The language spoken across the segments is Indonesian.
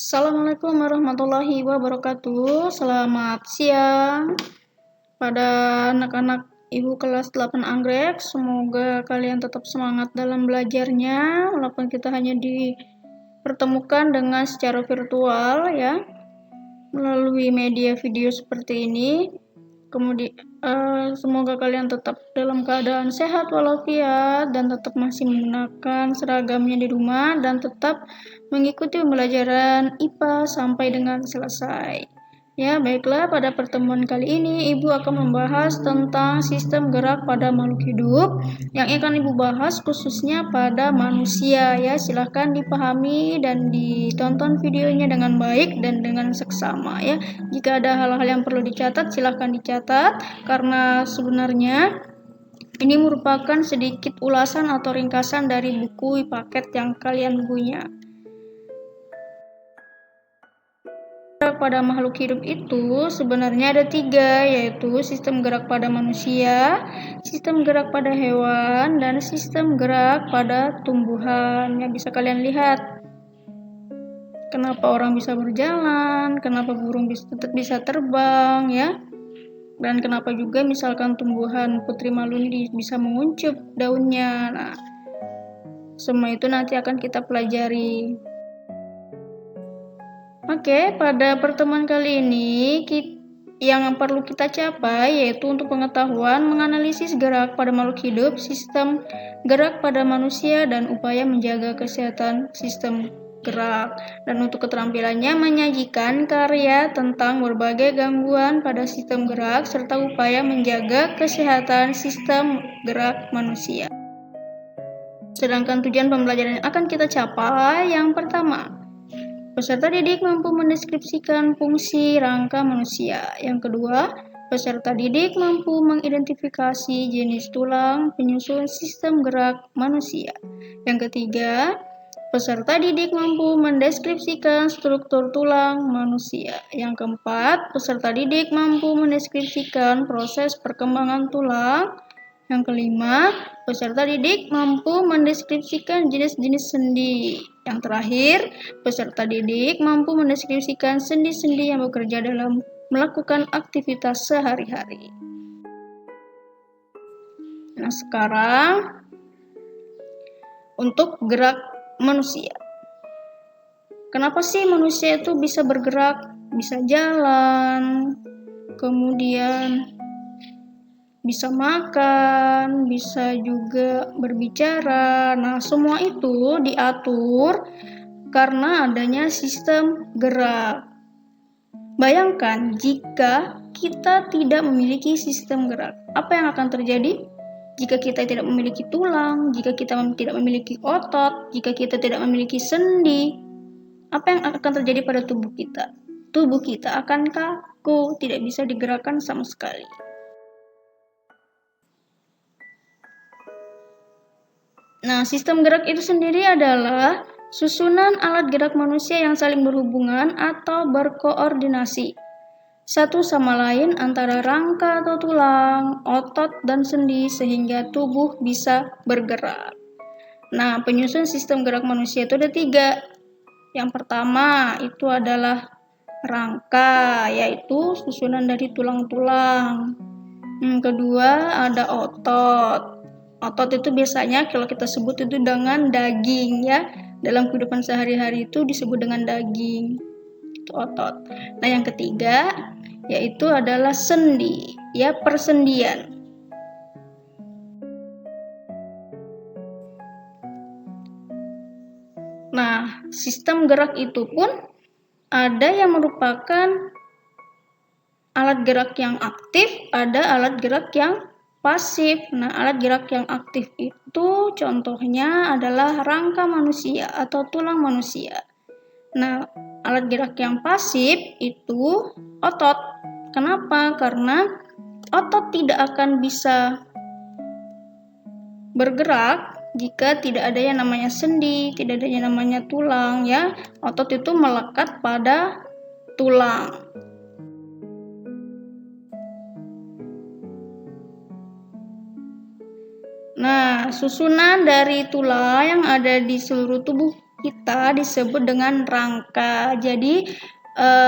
Assalamualaikum warahmatullahi wabarakatuh. Selamat siang pada anak-anak Ibu kelas 8 Anggrek. Semoga kalian tetap semangat dalam belajarnya walaupun kita hanya dipertemukan dengan secara virtual ya, melalui media video seperti ini. Kemudian semoga kalian tetap dalam keadaan sehat walafiat dan tetap masih menggunakan seragamnya di rumah dan tetap mengikuti pembelajaran IPA sampai dengan selesai. Ya, baiklah, pada pertemuan kali ini Ibu akan membahas tentang sistem gerak pada makhluk hidup yang akan Ibu bahas khususnya pada manusia ya. Silahkan dipahami dan ditonton videonya dengan baik dan dengan seksama ya. Jika ada hal-hal yang perlu dicatat, silahkan dicatat karena sebenarnya ini merupakan sedikit ulasan atau ringkasan dari buku paket yang kalian punya. Pada makhluk hidup itu sebenarnya ada 3, yaitu sistem gerak pada manusia, sistem gerak pada hewan, dan sistem gerak pada tumbuhan. Ya, bisa kalian lihat kenapa orang bisa berjalan, kenapa burung bisa terbang ya, dan kenapa juga misalkan tumbuhan putri malu ini bisa menguncup daunnya. Nah, semua itu nanti akan kita pelajari. Oke, pada pertemuan kali ini yang perlu kita capai yaitu untuk pengetahuan menganalisis gerak pada makhluk hidup, sistem gerak pada manusia, dan upaya menjaga kesehatan sistem gerak. Dan untuk keterampilannya menyajikan karya tentang berbagai gangguan pada sistem gerak serta upaya menjaga kesehatan sistem gerak manusia. Sedangkan tujuan pembelajaran yang akan kita capai yang pertama, peserta didik mampu mendeskripsikan fungsi rangka manusia. Yang kedua, peserta didik mampu mengidentifikasi jenis tulang penyusun sistem gerak manusia. Yang ketiga, peserta didik mampu mendeskripsikan struktur tulang manusia. Yang keempat, peserta didik mampu mendeskripsikan proses perkembangan tulang. Yang kelima, peserta didik mampu mendeskripsikan jenis-jenis sendi. Yang terakhir, peserta didik mampu mendeskripsikan sendi-sendi yang bekerja dalam melakukan aktivitas sehari-hari. Nah, sekarang untuk gerak manusia. Kenapa sih manusia itu bisa bergerak, bisa jalan, kemudian bisa makan, bisa juga berbicara. Nah, semua itu diatur karena adanya sistem gerak. Bayangkan jika kita tidak memiliki sistem gerak, apa yang akan terjadi? Jika kita tidak memiliki tulang, jika kita tidak memiliki otot, jika kita tidak memiliki sendi, apa yang akan terjadi pada tubuh kita? Tubuh kita akan kaku, tidak bisa digerakkan sama sekali. Nah, sistem gerak itu sendiri adalah susunan alat gerak manusia yang saling berhubungan atau berkoordinasi satu sama lain antara rangka atau tulang, otot, dan sendi sehingga tubuh bisa bergerak. Nah, penyusun sistem gerak manusia itu ada 3. Yang pertama itu adalah rangka, yaitu susunan dari tulang-tulang. Yang kedua ada otot. Otot itu biasanya kalau kita sebut itu dengan daging ya. Dalam kehidupan sehari-hari itu disebut dengan daging. Itu otot. Nah, yang ketiga yaitu adalah sendi, ya, persendian. Nah, sistem gerak itu pun ada yang merupakan alat gerak yang aktif, ada alat gerak yang pasif. Nah, alat gerak yang aktif itu contohnya adalah rangka manusia atau tulang manusia. Nah, alat gerak yang pasif itu otot. Kenapa? Karena otot tidak akan bisa bergerak jika tidak ada yang namanya sendi, tidak ada yang namanya tulang ya. Otot itu melekat pada tulang. Nah, susunan dari tulang yang ada di seluruh tubuh kita disebut dengan rangka. Jadi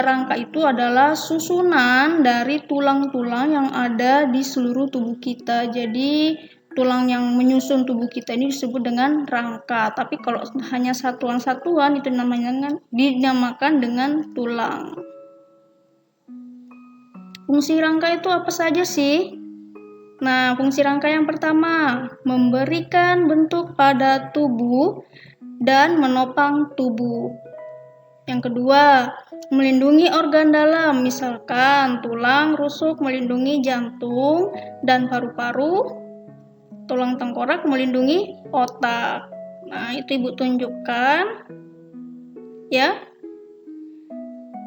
rangka itu adalah susunan dari tulang-tulang yang ada di seluruh tubuh kita. Jadi tulang yang menyusun tubuh kita ini disebut dengan rangka. Tapi kalau hanya satuan-satuan itu dinamakan dengan tulang. Fungsi rangka itu apa saja sih? Nah, fungsi rangka yang pertama, memberikan bentuk pada tubuh dan menopang tubuh. Yang kedua, melindungi organ dalam, misalkan tulang rusuk melindungi jantung dan paru-paru, tulang tengkorak melindungi otak. Nah, itu Ibu tunjukkan ya.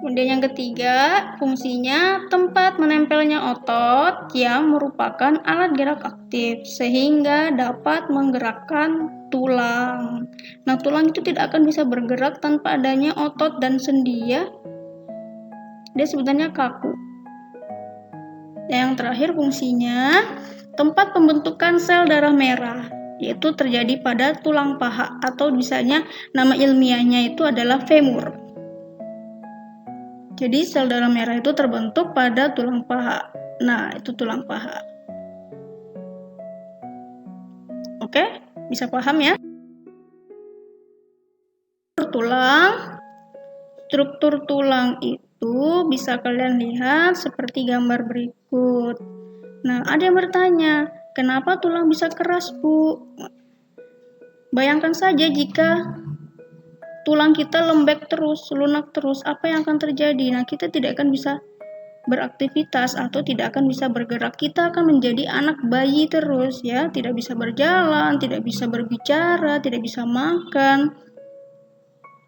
Kemudian yang ketiga, fungsinya tempat menempelnya otot yang merupakan alat gerak aktif sehingga dapat menggerakkan tulang. Nah, tulang itu tidak akan bisa bergerak tanpa adanya otot dan sendi ya. Dia sebenarnya kaku. Yang terakhir fungsinya tempat pembentukan sel darah merah, yaitu terjadi pada tulang paha atau misalnya nama ilmiahnya itu adalah femur. Jadi sel darah merah itu terbentuk pada tulang paha. Nah, itu tulang paha. Oke, bisa paham ya? Struktur tulang itu bisa kalian lihat seperti gambar berikut. Nah, ada yang bertanya, kenapa tulang bisa keras, Bu? Bayangkan saja jika tulang kita lembek terus, lunak terus, apa yang akan terjadi? Nah, kita tidak akan bisa beraktivitas atau tidak akan bisa bergerak. Kita akan menjadi anak bayi terus ya, tidak bisa berjalan, tidak bisa berbicara, tidak bisa makan,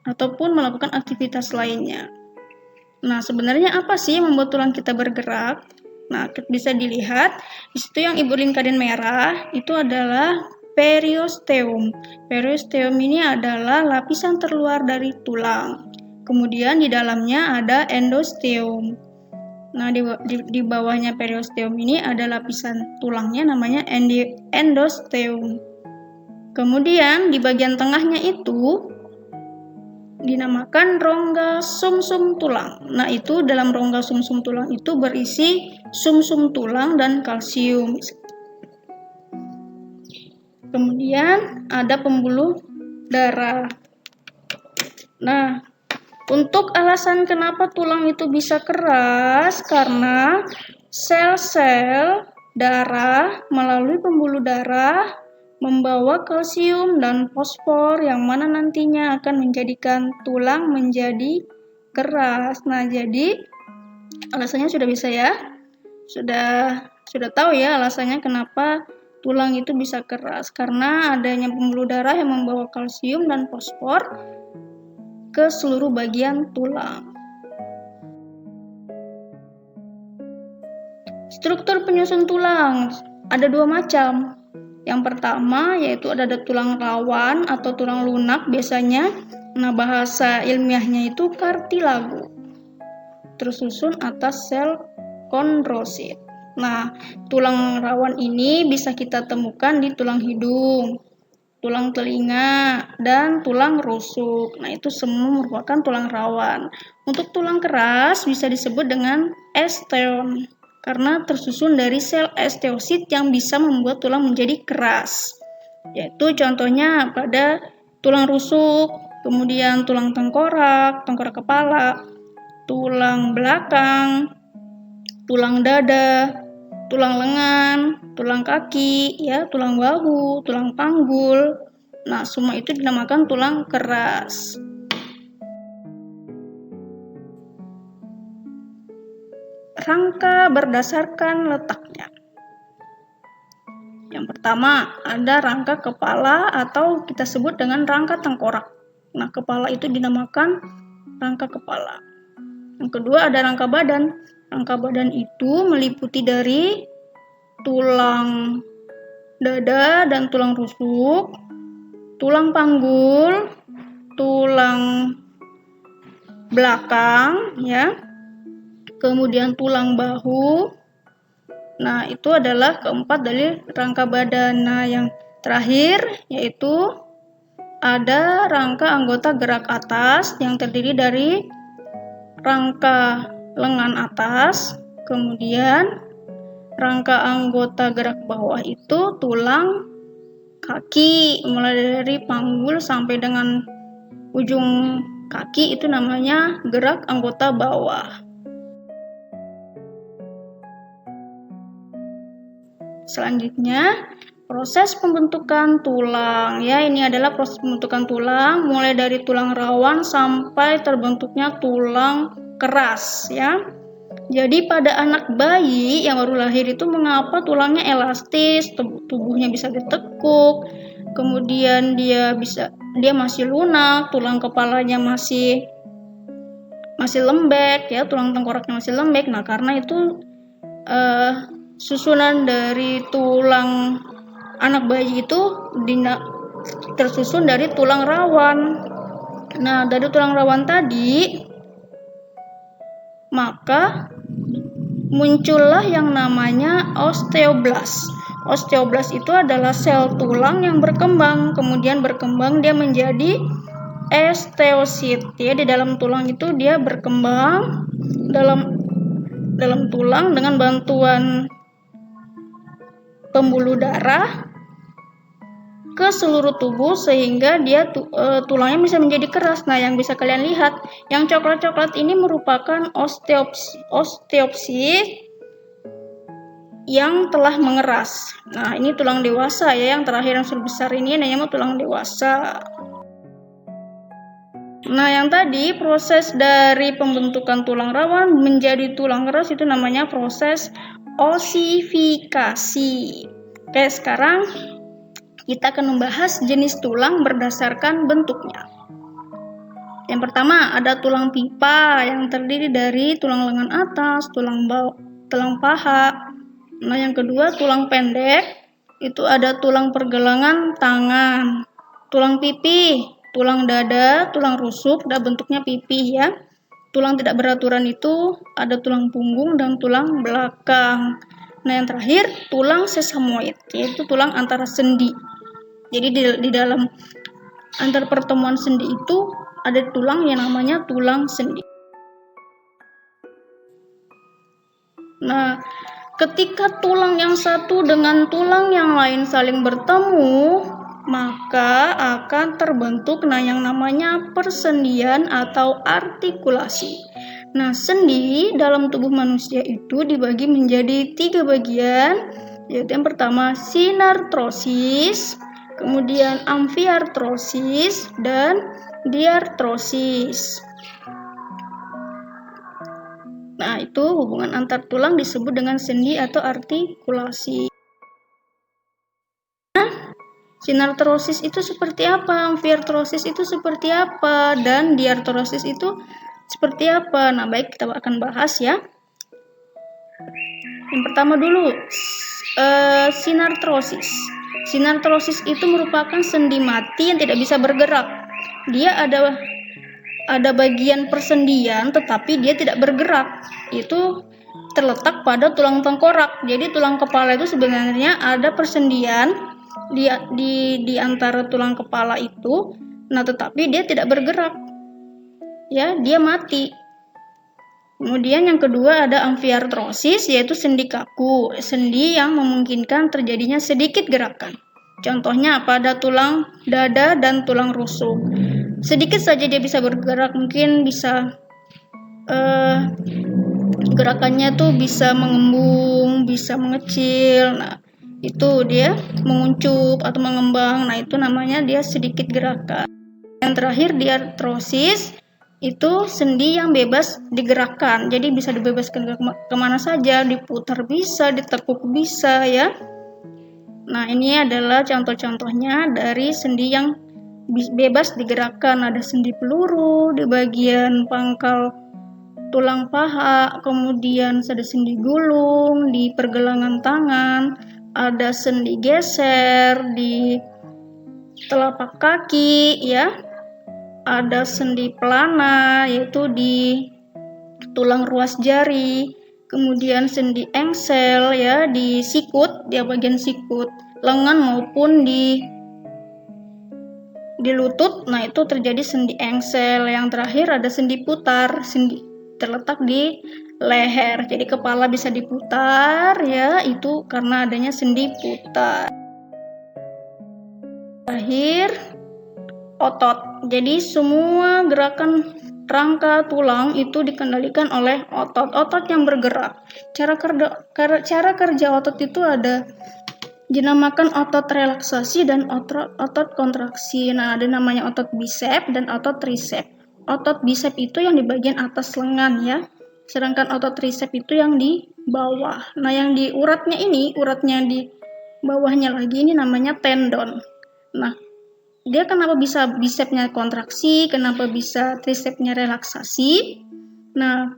ataupun melakukan aktivitas lainnya. Nah, sebenarnya apa sih yang membuat tulang kita bergerak? Nah, bisa dilihat di situ yang Ibu lingkarin merah itu adalah periosteum. Periosteum ini adalah lapisan terluar dari tulang. Kemudian di dalamnya ada endosteum. Nah, di bawahnya periosteum ini ada lapisan tulangnya namanya endosteum. Kemudian di bagian tengahnya itu dinamakan rongga sumsum tulang. Nah, itu dalam rongga sumsum tulang itu berisi sumsum tulang dan kalsium. Kemudian ada pembuluh darah. Nah, untuk alasan kenapa tulang itu bisa keras, karena sel-sel darah melalui pembuluh darah membawa kalsium dan fosfor yang mana nantinya akan menjadikan tulang menjadi keras. Nah, jadi alasannya sudah bisa ya? Sudah tahu ya alasannya kenapa tulang itu bisa keras, karena adanya pembuluh darah yang membawa kalsium dan fosfor ke seluruh bagian tulang. Struktur penyusun tulang ada dua macam. Yang pertama yaitu ada tulang rawan atau tulang lunak biasanya. Nah, bahasa ilmiahnya itu kartilago. Tersusun atas sel kondrosit. Nah, tulang rawan ini bisa kita temukan di tulang hidung, tulang telinga, dan tulang rusuk. Nah, itu semua merupakan tulang rawan. Untuk tulang keras bisa disebut dengan osteon, karena tersusun dari sel osteosit yang bisa membuat tulang menjadi keras. Yaitu contohnya pada tulang rusuk, kemudian tulang tengkorak kepala, tulang belakang, tulang dada, tulang lengan, tulang kaki, ya, tulang bahu, tulang panggul. Nah, semua itu dinamakan tulang keras. Rangka berdasarkan letaknya. Yang pertama, ada rangka kepala atau kita sebut dengan rangka tengkorak. Nah, kepala itu dinamakan rangka kepala. Yang kedua, ada rangka badan. Rangka badan itu meliputi dari tulang dada dan tulang rusuk, tulang panggul, tulang belakang, ya, kemudian tulang bahu. Nah, itu adalah keempat dari rangka badan. Nah, yang terakhir yaitu ada rangka anggota gerak atas yang terdiri dari rangka lengan atas, kemudian rangka anggota gerak bawah itu tulang kaki, mulai dari panggul sampai dengan ujung kaki itu namanya gerak anggota bawah. Selanjutnya, proses pembentukan tulang. Ya, ini adalah proses pembentukan tulang mulai dari tulang rawan sampai terbentuknya tulang keras, ya. Jadi pada anak bayi yang baru lahir itu mengapa tulangnya elastis, tubuhnya bisa ditekuk, kemudian dia masih lunak, tulang kepalanya masih lembek, ya, tulang tengkoraknya masih lembek. Nah, karena itu susunan dari tulang anak bayi itu tersusun dari tulang rawan. Nah, dari tulang rawan tadi maka muncullah yang namanya osteoblas. Osteoblas itu adalah sel tulang yang berkembang, kemudian berkembang dia menjadi osteosit. Ya, di dalam tulang itu dia berkembang dalam tulang dengan bantuan pembuluh darah ke seluruh tubuh sehingga dia tulangnya bisa menjadi keras. Nah, yang bisa kalian lihat, yang coklat-coklat ini merupakan osteopsit yang telah mengeras. Nah, ini tulang dewasa, ya, yang terakhir yang sudah besar ini namanya tulang dewasa. Nah, yang tadi proses dari pembentukan tulang rawan menjadi tulang keras itu namanya proses osifikasi. Oke, sekarang kita akan membahas jenis tulang berdasarkan bentuknya. Yang pertama ada tulang pipa yang terdiri dari tulang lengan atas, tulang paha. Nah, yang kedua tulang pendek itu ada tulang pergelangan tangan, tulang pipi, tulang dada, tulang rusuk, dan bentuknya pipih, ya. Tulang tidak beraturan itu ada tulang punggung dan tulang belakang. Nah, yang terakhir tulang sesamoid, yaitu tulang antara sendi. Jadi di dalam antar pertemuan sendi itu ada tulang yang namanya tulang sendi. Nah, ketika tulang yang satu dengan tulang yang lain saling bertemu, maka akan terbentuk yang namanya persendian atau artikulasi. Nah, sendi dalam tubuh manusia itu dibagi menjadi 3 bagian, yaitu yang pertama sinartrosis, kemudian amfiartrosis, dan diartrosis. Nah, itu hubungan antar tulang disebut dengan sendi atau artikulasi. Nah, sinartrosis itu seperti apa? Amfiartrosis itu seperti apa? Dan diartrosis itu seperti apa? Nah, baik, kita akan bahas, ya. Yang pertama dulu, sinartrosis. Sinartrosis itu merupakan sendi mati yang tidak bisa bergerak. Dia ada bagian persendian tetapi dia tidak bergerak. Itu terletak pada tulang tengkorak. Jadi tulang kepala itu sebenarnya ada persendian di antara tulang kepala itu. Nah, tetapi dia tidak bergerak. Ya, dia mati. Kemudian yang kedua ada amfiartrosis, yaitu sendi kaku, sendi yang memungkinkan terjadinya sedikit gerakan. Contohnya pada tulang dada dan tulang rusuk. Sedikit saja dia bisa bergerak, mungkin bisa gerakannya tuh bisa mengembung, bisa mengecil. Nah, itu dia menguncup atau mengembang. Nah, itu namanya dia sedikit gerakan. Yang terakhir diartrosis, itu sendi yang bebas digerakkan, jadi bisa dibebaskan kemana saja, diputar bisa, ditekuk bisa, ya. Nah, ini adalah contoh-contohnya dari sendi yang bebas digerakkan. Ada sendi peluru di bagian pangkal tulang paha, kemudian ada sendi gulung di pergelangan tangan, ada sendi geser di telapak kaki, ya. Ada sendi pelana yaitu di tulang ruas jari, kemudian sendi engsel, ya, di sikut, di bagian sikut lengan maupun di di lutut, nah itu terjadi sendi engsel. Yang terakhir ada sendi putar, sendi terletak di leher. Jadi kepala bisa diputar ya, itu karena adanya sendi putar. Terakhir otot. Jadi semua gerakan rangka tulang itu dikendalikan oleh otot yang bergerak. Cara kerja otot itu ada dinamakan otot relaksasi dan otot kontraksi. Nah, ada namanya otot bisep dan otot tricep. Otot bisep itu yang di bagian atas lengan ya. Sedangkan otot tricep itu yang di bawah. Nah, yang di uratnya di bawahnya lagi ini namanya tendon. Nah, dia kenapa bisa bisepnya kontraksi, kenapa bisa tricepnya relaksasi? Nah,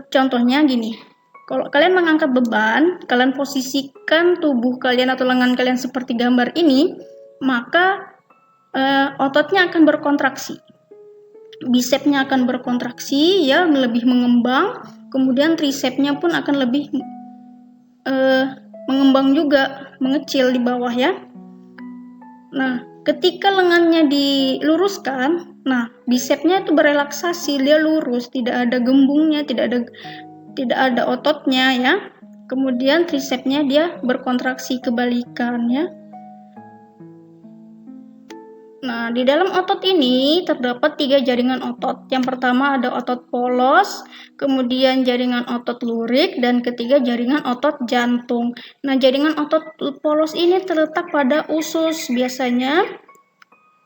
contohnya gini. Kalau kalian mengangkat beban, kalian posisikan tubuh kalian atau lengan kalian seperti gambar ini, maka ototnya akan berkontraksi. Bisepnya akan berkontraksi, ya, lebih mengembang. Kemudian tricepnya pun akan lebih mengembang juga, mengecil di bawah ya. Nah, ketika lengannya diluruskan, nah bisepnya itu berelaksasi, dia lurus, tidak ada gembungnya, tidak ada ototnya ya. Kemudian tricepnya dia berkontraksi kebalikan ya. Nah, di dalam otot ini terdapat 3 jaringan otot. Yang pertama ada otot polos, kemudian jaringan otot lurik, dan ketiga jaringan otot jantung. Nah, jaringan otot polos ini terletak pada usus. Biasanya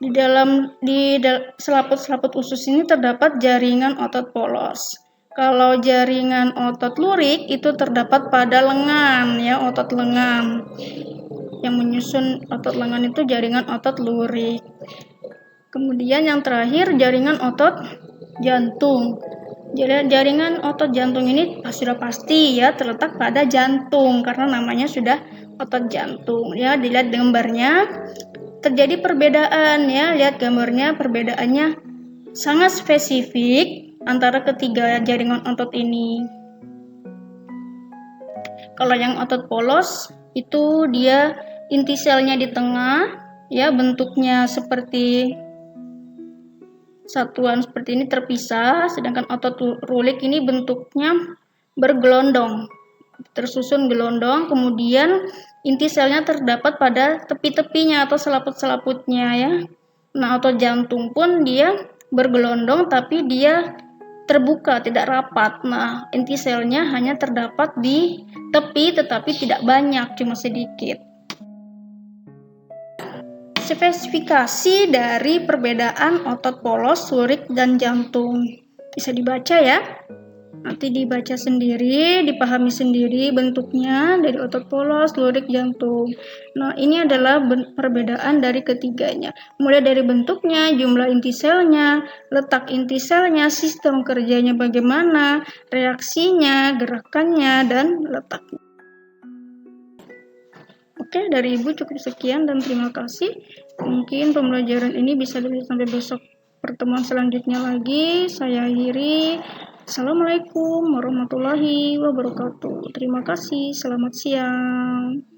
di selaput-selaput usus ini terdapat jaringan otot polos. Kalau jaringan otot lurik itu terdapat pada lengan ya, otot lengan. Yang menyusun otot lengan itu jaringan otot lurik. Kemudian yang terakhir jaringan otot jantung. Jaringan otot jantung ini sudah pasti ya terletak pada jantung karena namanya sudah otot jantung ya. Dilihat gambarnya terjadi perbedaan ya, lihat gambarnya, perbedaannya sangat spesifik antara ketiga jaringan otot ini. Kalau yang otot polos itu dia inti selnya di tengah ya, bentuknya seperti satuan seperti ini terpisah, sedangkan otot lurik ini bentuknya bergelondong, tersusun gelondong, kemudian inti selnya terdapat pada tepi-tepinya atau selaput-selaputnya ya. Nah, otot jantung pun dia bergelondong tapi dia terbuka, tidak rapat. Nah, inti selnya hanya terdapat di tepi tetapi tidak banyak, cuma sedikit. Spesifikasi dari perbedaan otot polos, lurik, dan jantung bisa dibaca ya. Nanti dibaca sendiri, dipahami sendiri bentuknya dari otot polos, lurik, jantung. Nah, ini adalah perbedaan dari ketiganya. Mulai dari bentuknya, jumlah inti selnya, letak inti selnya, sistem kerjanya bagaimana, reaksinya, gerakannya, dan letaknya. Oke, dari Ibu cukup sekian dan terima kasih. Mungkin pembelajaran ini bisa dilihat sampai besok pertemuan selanjutnya lagi. Saya akhiri. Assalamualaikum warahmatullahi wabarakatuh. Terima kasih. Selamat siang.